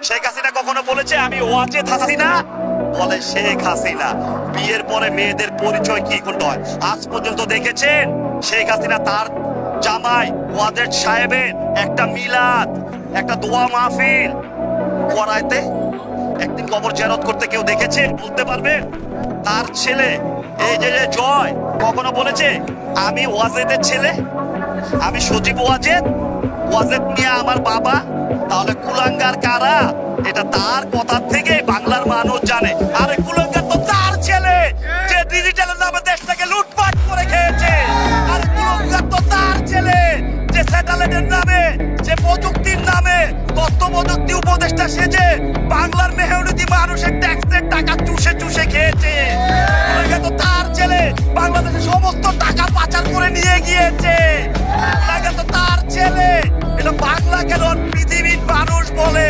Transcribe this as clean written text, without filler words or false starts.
শেখ হাসিনা কখনো বলেছে আমি ওয়াজেদ হাসিনা? বলে শেখ হাসিনা। বিয়ের পরে মেয়েদের পরিচয় কি করতে হয় আজ পর্যন্ত দেখেছেন? শেখ হাসিনা তার জামাই ওয়াজেদ সাহেবের একটা মিলাদ, একটা দোয়া মাহফিল করাইতে একদিন কবর জিয়ারত করতে কেউ দেখেছে? বলতে পারবেন? তার ছেলে এই যে জয় কখনো বলেছে আমি ওয়াজেদের ছেলে, আমি সজীব ওয়াজেদ, ওয়াজেদ মিয়া আমার বাবা? তাহলে কুলাঙ্গার কারা? এটা তার কথা থেকে বাংলার মানুষ জানে। আরে কুলাঙ্গার তো তার ছেলে যে ডিজিটালের নামে দেশটাকে লুটপাট করে খেয়েছে। আরে কুলাঙ্গার তো তার ছেলে যে স্যাটেলাইটের নামে, যে প্রযুক্তির নামে তথ্য প্রযুক্তি উপদেষ্টা সেজে বাংলার মেহনতি মানুষের ট্যাক্সের টাকা চুষে চুষে খেয়েছে। কুলাঙ্গার তো তার ছেলে বাংলাদেশের সমস্ত টাকা পাচার করে নিয়ে গিয়েছে। কুলাঙ্গার তো তার ছেলে। এটা বাংলা কেন পৃথিবীর মানুষ বলে